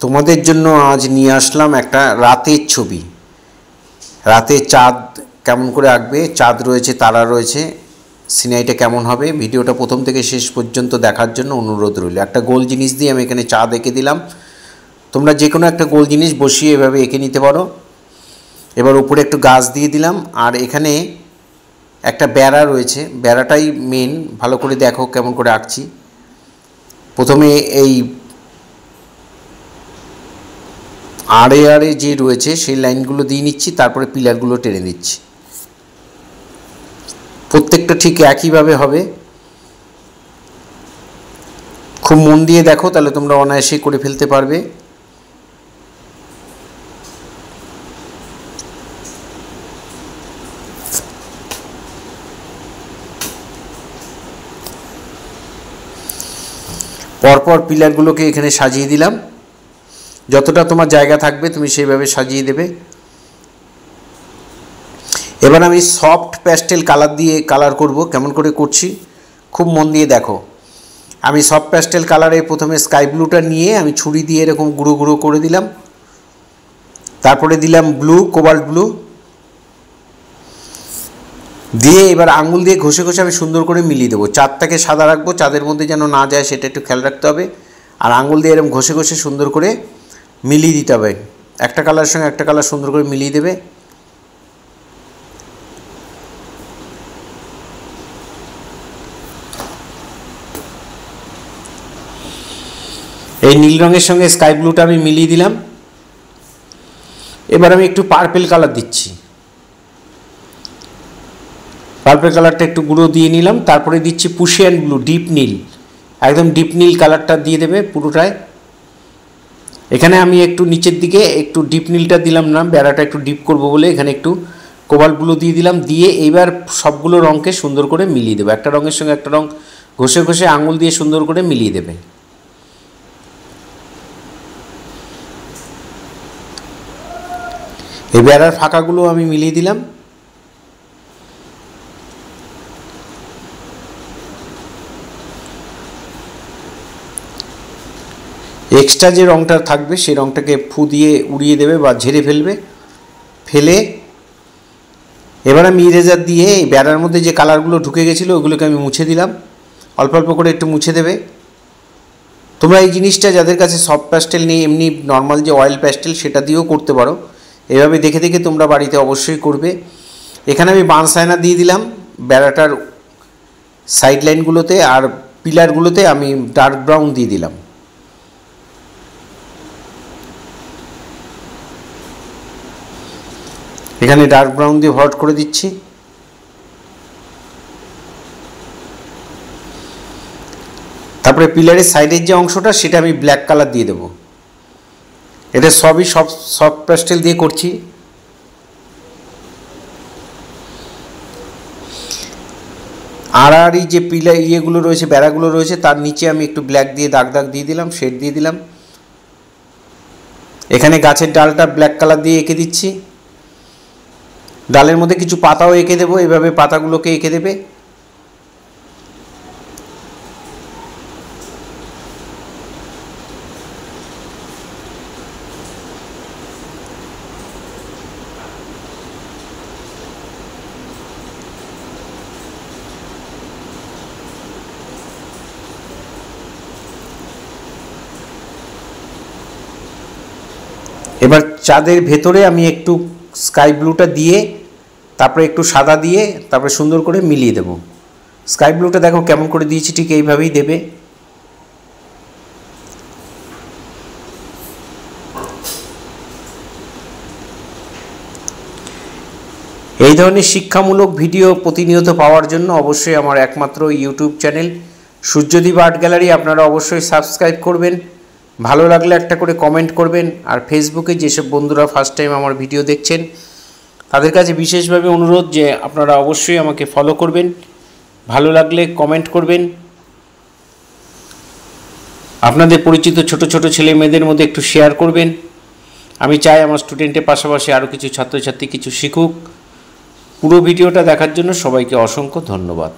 তোমাদের জন্য আজ নিয়ে আসলাম একটা রাতের ছবি। রাতে চাঁদ কেমন করে আঁকবে, চাঁদ রয়েছে, তারা রয়েছে, সিনারিটা কেমন হবে, ভিডিওটা প্রথম থেকে শেষ পর্যন্ত দেখার জন্য অনুরোধ রইল। একটা গোল জিনিস দিয়ে আমি এখানে চাঁদ এঁকে দিলাম। তোমরা যে কোনো একটা গোল জিনিস বসিয়ে এভাবে এঁকে নিতে পারো। এবার উপরে একটু গাছ দিয়ে দিলাম, আর এখানে একটা বেড়া রয়েছে, বেড়াটাই মেন। ভালো করে দেখো কেমন করে আঁকছি। প্রথমে এই আড়ে আড়ে যে রয়েছে সেই লাইনগুলো দিয়ে নিচ্ছি, তারপরে পিলারগুলো টেনে দিচ্ছি। প্রত্যেকটা ঠিক একইভাবে হবে। খুব মন দিয়ে দেখো, তাহলে তোমরা অনায়াসেই করে ফেলতে পারবে। পরপর পিলারগুলোকে এখানে সাজিয়ে দিলাম। যতটা তোমার জায়গা থাকবে তুমি সেইভাবে সাজিয়ে দেবে। এবার আমি সফট প্যাস্টেল কালার দিয়ে কালার করব। কেমন করে করছি খুব মন দিয়ে দেখো। আমি সফট প্যাস্টেল কালারে প্রথমে স্কাই ব্লুটা নিয়ে আমি ছুরি দিয়ে এরকম গুঁড়ো গুঁড়ো করে দিলাম। তারপরে দিলাম ব্লু, কোবাল্ট ব্লু দিয়ে এবার আঙুল দিয়ে ঘষে ঘষে আমি সুন্দর করে মিলিয়ে দেবো। চাঁদটাকে সাদা রাখবো, চাঁদের মধ্যে যেন না যায় সেটা একটু খেয়াল রাখতে হবে। আর আঙুল দিয়ে এরকম ঘষে ঘষে সুন্দর করে মিলিয়ে দিতে হবে। একটা কালারের সঙ্গে একটা কালার সুন্দর করে মিলিয়ে দেবে। এই নীল রঙের সঙ্গে স্কাই ব্লুটা আমি মিলিয়ে দিলাম। এবার আমি একটু পার্পেল কালার দিচ্ছি। পার্পেল কালারটা একটু গুঁড়ো দিয়ে নিলাম। তারপরে দিচ্ছি পুশিয়ান ব্লু, ডিপ নীল, একদম ডিপ নীল কালারটা দিয়ে দেবে পুরোটায়। এখানে আমি একটু নিচের দিকে একটু ডিপ নীলটা দিলাম না, বেড়াটা একটু ডিপ করব বলে এখানে একটু কোবাল্ট ব্লু দিয়ে দিলাম। দিয়ে এইবার সবগুলো রঙকে সুন্দর করে মিলিয়ে দেবে। একটা রঙের সঙ্গে একটা রঙ ঘষে ঘষে আঙুল দিয়ে সুন্দর করে মিলিয়ে দেবে। এই বেড়ার ফাঁকাগুলো আমি মিলিয়ে দিলাম। এক্সট্রা যে রঙটা থাকবে সেই রঙটাকে ফু দিয়ে উড়িয়ে দেবে বা ঝেড়ে ফেলবে। ফেলে এবার আমি ইরেজার দিয়ে এই বেড়ার মধ্যে যে কালারগুলো ঢুকে গেছিলো ওগুলোকে আমি মুছে দিলাম। অল্প অল্প করে একটু মুছে দেবে। তোমরা এই জিনিসটা যাদের কাছে সফট প্যাস্টেল নেই, এমনি নর্মাল যে অয়েল প্যাস্টেল সেটা দিয়েও করতে পারো। এভাবে দেখে দেখে তোমরা বাড়িতে অবশ্যই করবে। এখানে আমি বার্নস আয়না দিয়ে দিলাম বেড়াটার সাইড লাইনগুলোতে, আর পিলারগুলোতে আমি ডার্ক ব্রাউন দিয়ে দিলাম। এখানে ডার্ক ব্রাউন দিয়ে ভরাট করে দিচ্ছি। তারপরে পিলারের সাইডের যে অংশটা সেটা আমি ব্ল্যাক কালার দিয়ে দেবো। এটা সবই সফট প্যাস্টেল দিয়ে করছি। আড়াআড়ি যে পিলার ইয়েগুলো রয়েছে, বেড়াগুলো রয়েছে, তার নিচে আমি একটু ব্ল্যাক দিয়ে দাগ দাগ দিয়ে দিলাম, শেড দিয়ে দিলাম। এখানে গাছের ডালটা ব্ল্যাক কালার দিয়ে এঁকে দিচ্ছি। ডালের মধ্যে কিছু পাতাও এঁকে দেবো। এভাবে পাতাগুলোকে এঁকে দেবে। এবার চাঁদের ভেতরে আমি একটু স্কাই ব্লুটা দিয়ে তারপরে একটু সাদা দিয়ে তারপরে সুন্দর করে মিলিয়ে দেব। স্কাই ব্লুটা দেখো কেমন করে দিয়েছি, ঠিক এইভাবেই দেবে। এই ধরনের শিক্ষামূলক ভিডিও প্রতিনিয়ত পাওয়ার জন্য অবশ্যই আমার একমাত্র YouTube channel Suryadip art gallery আপনারা অবশ্যই সাবস্ক্রাইব করবেন। ভালো লাগলে একটা করে কমেন্ট করবেন। আর ফেসবুকে যেসব বন্ধুরা ফার্স্ট টাইম আমার ভিডিও দেখছেন তাদের কাছে বিশেষভাবে অনুরোধ যে আপনারা অবশ্যই আমাকে ফলো করবেন, ভালো লাগলে কমেন্ট করবেন। আপনাদের পরিচিত ছোট ছোট ছেলে মেয়েদের মধ্যে একটু শেয়ার করবেন। আমি চাই আমার স্টুডেন্টের পাশাপাশি আরও কিছু ছাত্রছাত্রী কিছু শিখুক। পুরো ভিডিওটা দেখার জন্য সবাইকে অসংখ্য ধন্যবাদ।